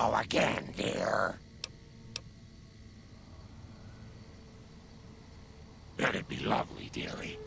Hello again, dear. That'd be lovely, dearie.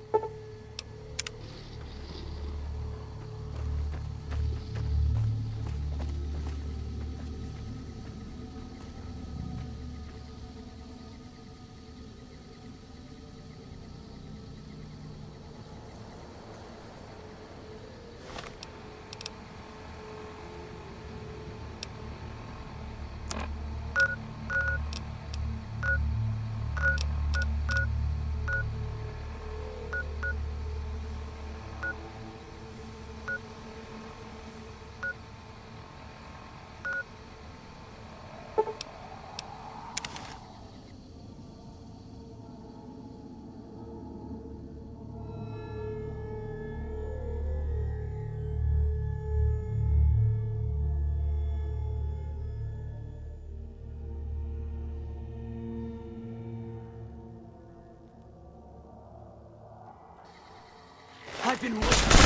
I've been waiting.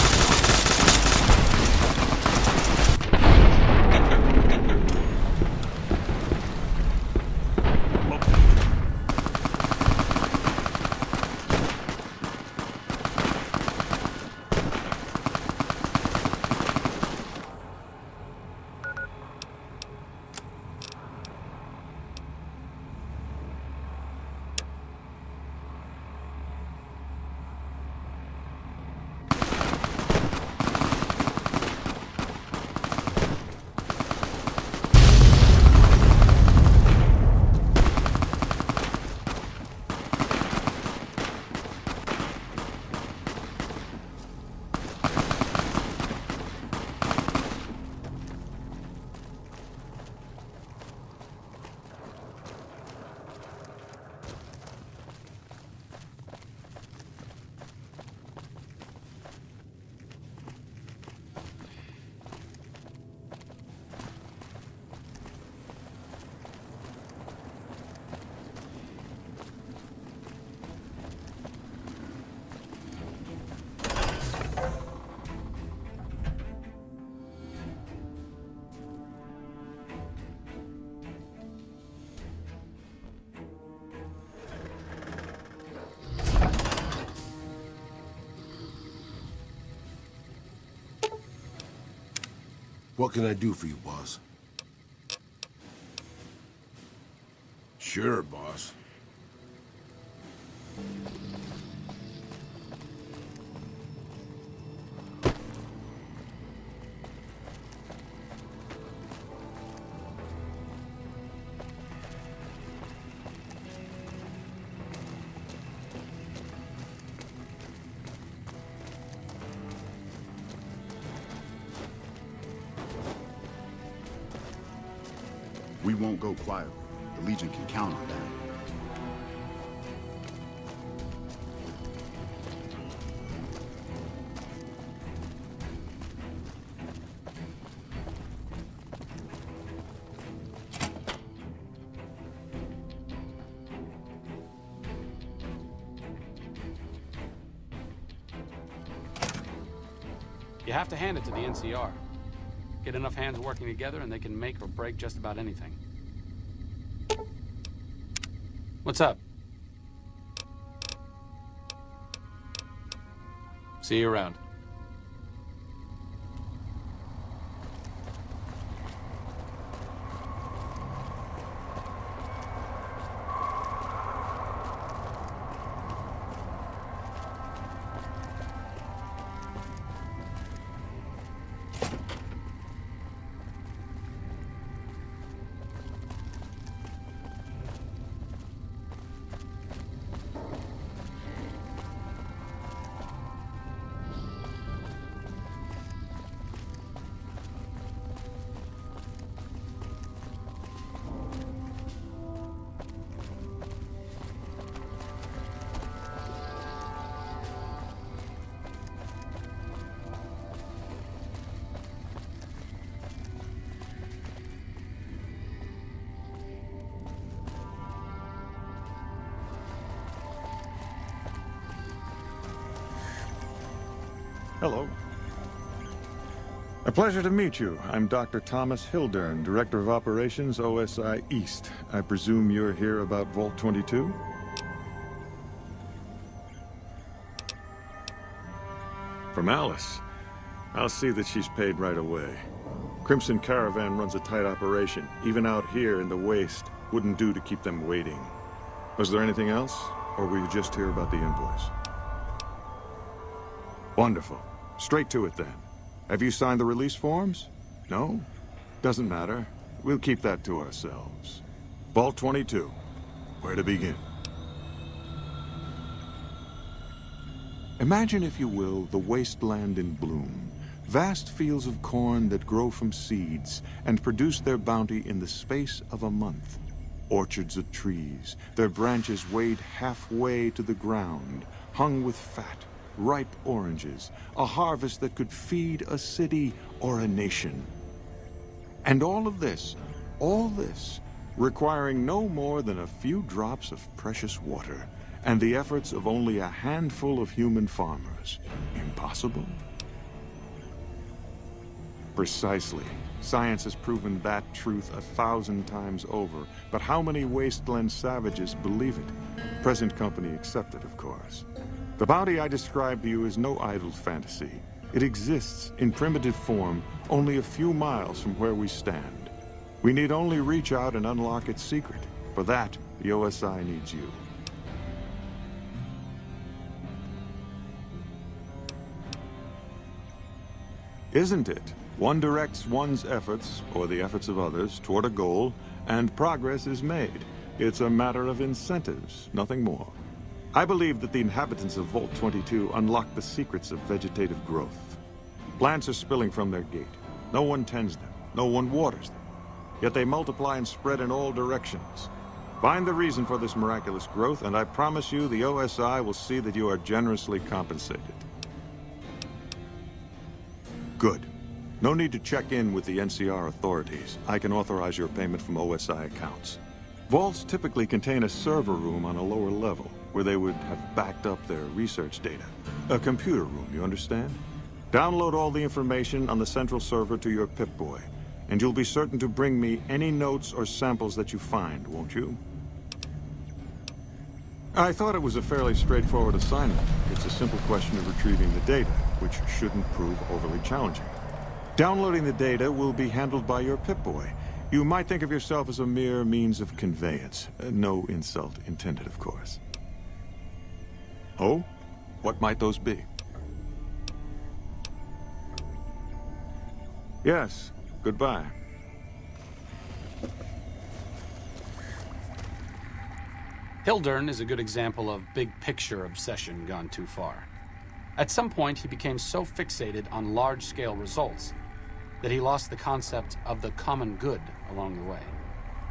What can I do for you, boss? Sure, boss. We won't go quietly. The Legion can count on that. You have to hand it to the NCR. Get enough hands working together and they can make or break just about anything. What's up? See you around. Hello. A pleasure to meet you. I'm Dr. Thomas Hildern, Director of Operations, OSI East. I presume you're here about Vault 22? From Alice. I'll see that she's paid right away. Crimson Caravan runs a tight operation. Even out here in the waste, wouldn't do to keep them waiting. Was there anything else, or were you just here about the invoice? Wonderful. Straight to it then. Have you signed the release forms? No? Doesn't matter. We'll keep that to ourselves. Vault 22. Where to begin? Imagine, if you will, the wasteland in bloom. Vast fields of corn that grow from seeds and produce their bounty in the space of a month. Orchards of trees, their branches weighed halfway to the ground, hung with fat, ripe oranges, a harvest that could feed a city or a nation. And all this, requiring no more than a few drops of precious water, and the efforts of only a handful of human farmers. Impossible? Precisely. Science has proven that truth 1,000 times over, but how many wasteland savages believe it? Present company accepted, of course. The bounty I described to you is no idle fantasy. It exists in primitive form only a few miles from where we stand. We need only reach out and unlock its secret. For that, the OSI needs you. Isn't it? One directs one's efforts, or the efforts of others, toward a goal, and progress is made. It's a matter of incentives, nothing more. I believe that the inhabitants of Vault 22 unlock the secrets of vegetative growth. Plants are spilling from their gate. No one tends them. No one waters them. Yet they multiply and spread in all directions. Find the reason for this miraculous growth, and I promise you the OSI will see that you are generously compensated. Good. No need to check in with the NCR authorities. I can authorize your payment from OSI accounts. Vaults typically contain a server room on a lower level, where they would have backed up their research data. A computer room, you understand? Download all the information on the central server to your Pip-Boy, and you'll be certain to bring me any notes or samples that you find, won't you? I thought it was a fairly straightforward assignment. It's a simple question of retrieving the data, which shouldn't prove overly challenging. Downloading the data will be handled by your Pip-Boy. You might think of yourself as a mere means of conveyance. No insult intended, of course. Oh? What might those be? Yes. Goodbye. Hildern is a good example of big-picture obsession gone too far. At some point, he became so fixated on large-scale results that he lost the concept of the common good along the way.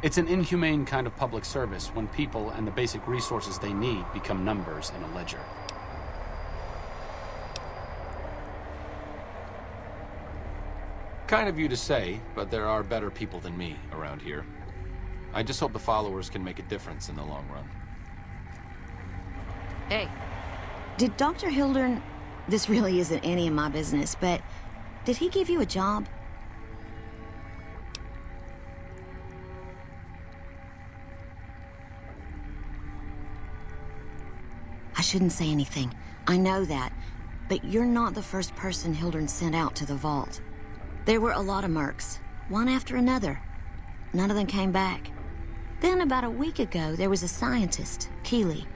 It's an inhumane kind of public service when people and the basic resources they need become numbers in a ledger. Kind of you to say, but there are better people than me around here. I just hope the followers can make a difference in the long run. Hey. Did Dr. Hildern... This really isn't any of my business, but... Did he give you a job? I shouldn't say anything. I know that. But you're not the first person Hildern sent out to the vault. There were a lot of mercs, one after another. None of them came back. Then about a week ago, there was a scientist, Keely.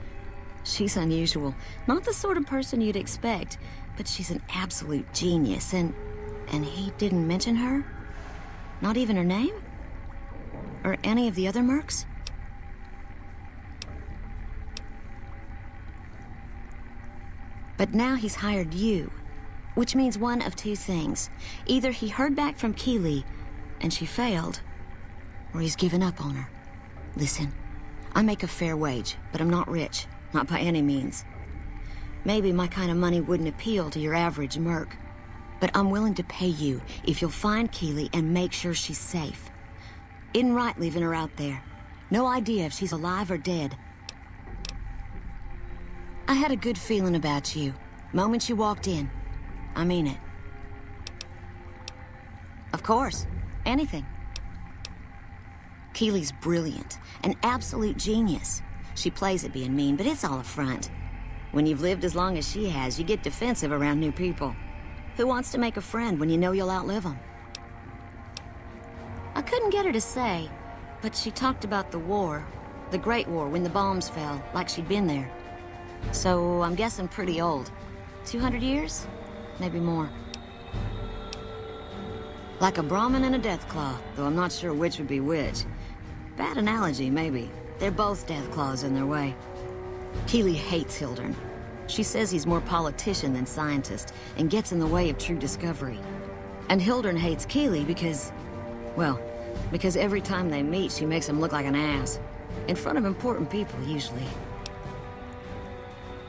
She's unusual. Not the sort of person you'd expect, but she's an absolute genius, and he didn't mention her? Not even her name? Or any of the other mercs? But now he's hired you, which means one of two things. Either he heard back from Keely, and she failed, or he's given up on her. Listen, I make a fair wage, but I'm not rich, not by any means. Maybe my kind of money wouldn't appeal to your average merc, but I'm willing to pay you if you'll find Keely and make sure she's safe. Isn't right leaving her out there. No idea if she's alive or dead. I had a good feeling about you, moment you walked in. I mean it. Of course. Anything. Keely's brilliant. An absolute genius. She plays at being mean, but it's all a front. When you've lived as long as she has, you get defensive around new people. Who wants to make a friend when you know you'll outlive them? I couldn't get her to say, but she talked about the war. The Great War, when the bombs fell, like she'd been there. So I'm guessing pretty old. 200 years? Maybe more. Like a Brahmin and a Deathclaw, though I'm not sure which would be which. Bad analogy, maybe. They're both Deathclaws in their way. Keely hates Hildern. She says he's more politician than scientist, and gets in the way of true discovery. And Hildern hates Keely because... well, because every time they meet, she makes him look like an ass. In front of important people, usually.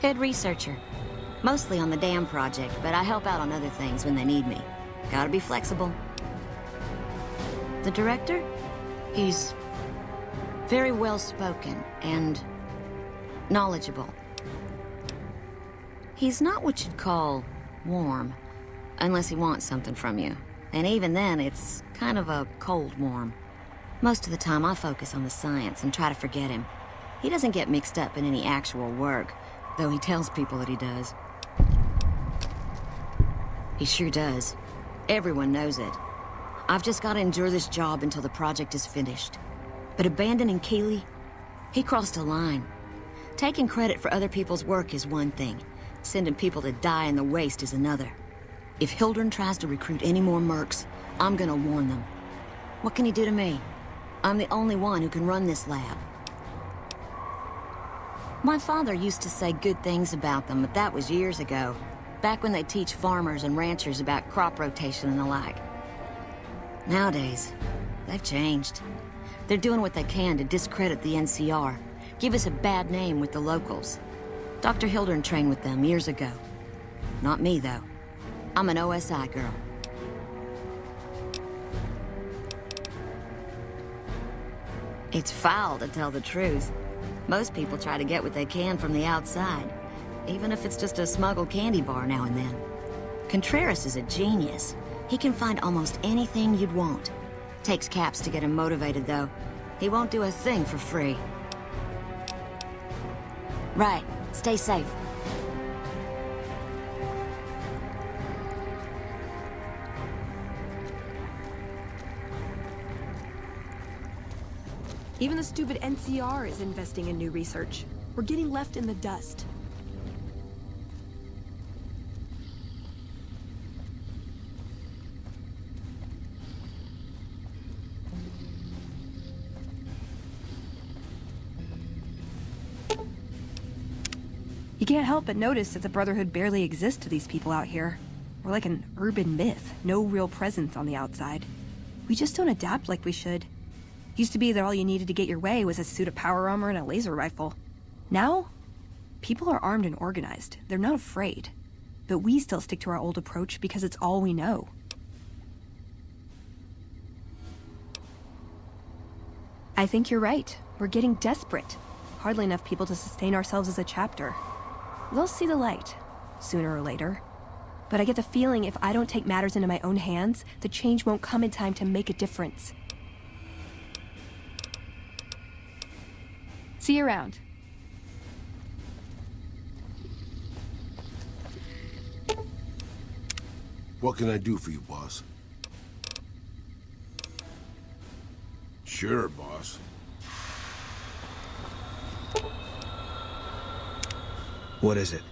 Head researcher. Mostly on the dam project, but I help out on other things when they need me. Gotta be flexible. The director? He's very well-spoken and knowledgeable. He's not what you'd call warm, unless he wants something from you. And even then, it's kind of a cold warm. Most of the time, I focus on the science and try to forget him. He doesn't get mixed up in any actual work, though he tells people that he does. He sure does. Everyone knows it. I've just got to endure this job until the project is finished. But abandoning Keely, he crossed a line. Taking credit for other people's work is one thing. Sending people to die in the waste is another. If Hildern tries to recruit any more mercs, I'm gonna warn them. What can he do to me? I'm the only one who can run this lab. My father used to say good things about them, but that was years ago. Back when they teach farmers and ranchers about crop rotation and the like. Nowadays, they've changed. They're doing what they can to discredit the NCR, give us a bad name with the locals. Dr. Hildern trained with them years ago. Not me, though. I'm an OSI girl. It's foul to tell the truth. Most people try to get what they can from the outside, even if it's just a smuggled candy bar now and then. Contreras is a genius. He can find almost anything you'd want. Takes caps to get him motivated, though. He won't do a thing for free. Right. Stay safe. Even the stupid NCR is investing in new research. We're getting left in the dust. You can't help but notice that the Brotherhood barely exists to these people out here. We're like an urban myth, no real presence on the outside. We just don't adapt like we should. Used to be that all you needed to get your way was a suit of power armor and a laser rifle. Now, people are armed and organized. They're not afraid. But we still stick to our old approach because it's all we know. I think you're right. We're getting desperate. Hardly enough people to sustain ourselves as a chapter. They'll see the light, sooner or later. But I get the feeling if I don't take matters into my own hands, the change won't come in time to make a difference. See you around. What can I do for you, boss? Sure, boss. What is it?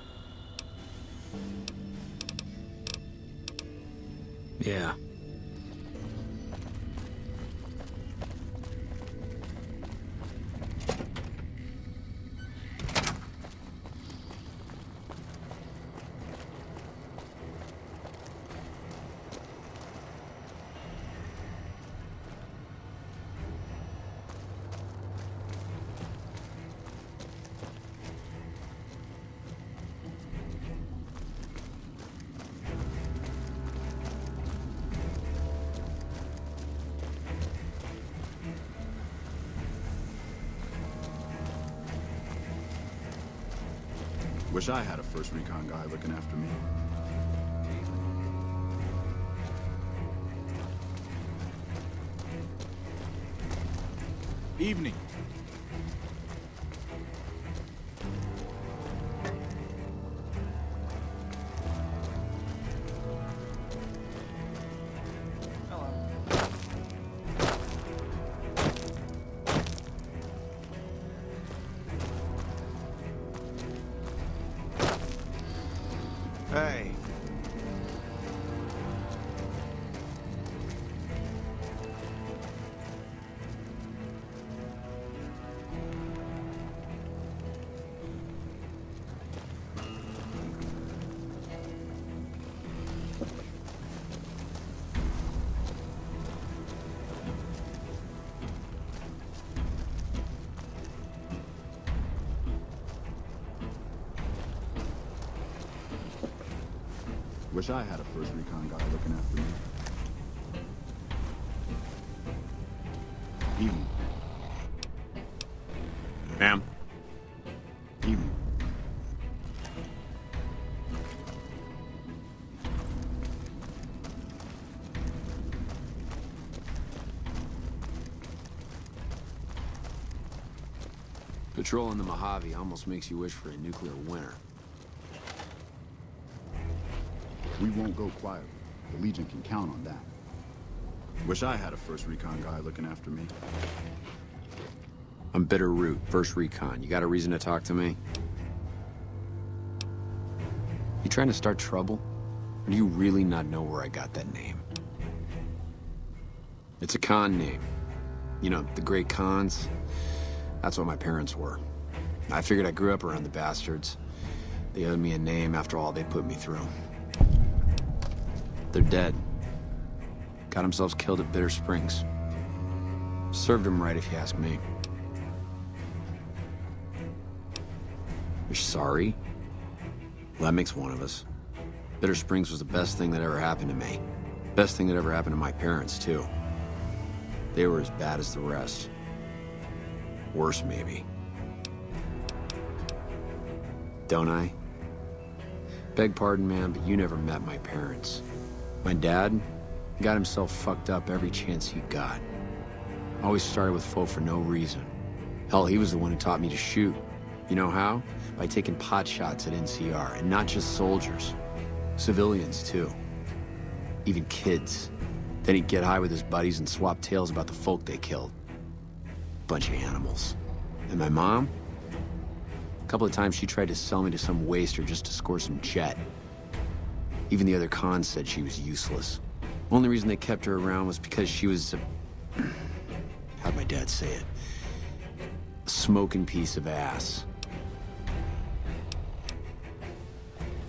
Yeah. Wish I had a first recon guy looking after me. Evening. Hey. Wish I had a first recon guy looking after me. Evening. Ma'am? Evening. Patrolling the Mohave almost makes you wish for a nuclear winter. We won't go quietly. The Legion can count on that. Wish I had a first recon guy looking after me. I'm Bitter Root, first recon. You got a reason to talk to me? You trying to start trouble? Or do you really not know where I got that name? It's a con name. You know, the great cons. That's what my parents were. I figured I grew up around the bastards. They owed me a name after all they put me through. They're dead. Got themselves killed at Bitter Springs. Served them right, if you ask me. You're sorry? Well, that makes one of us. Bitter Springs was the best thing that ever happened to me. Best thing that ever happened to my parents, too. They were as bad as the rest. Worse, maybe. Don't I? Beg pardon, man, but you never met my parents. My dad got himself fucked up every chance he got. Always started with folk for no reason. Hell, he was the one who taught me to shoot. You know how? By taking pot shots at NCR, and not just soldiers. Civilians, too. Even kids. Then he'd get high with his buddies and swap tales about the folk they killed. Bunch of animals. And my mom? A couple of times she tried to sell me to some waster just to score some jet. Even the other cons said she was useless. Only reason they kept her around was because she was a... how'd my dad say it? A smoking piece of ass.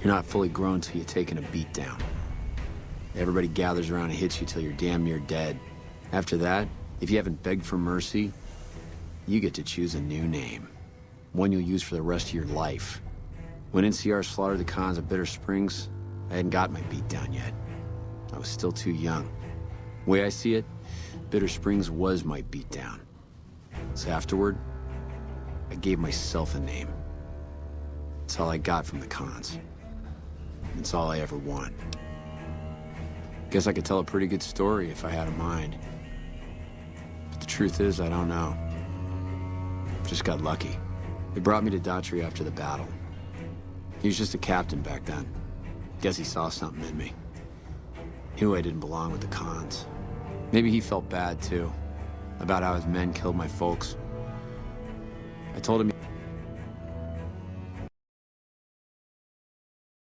You're not fully grown till you've taken a beat down. Everybody gathers around and hits you till you're damn near dead. After that, if you haven't begged for mercy, you get to choose a new name. One you'll use for the rest of your life. When NCR slaughtered the cons of Bitter Springs, I hadn't got my beat down yet. I was still too young. The way I see it, Bitter Springs was my beat down. So afterward, I gave myself a name. It's all I got from the cons. It's all I ever want. Guess I could tell a pretty good story if I had a mind. But the truth is, I don't know. Just got lucky. They brought me to Daughtry after the battle. He was just a captain back then. Guess he saw something in me. Knew I didn't belong with the cons. Maybe he felt bad, too. About how his men killed my folks. I told him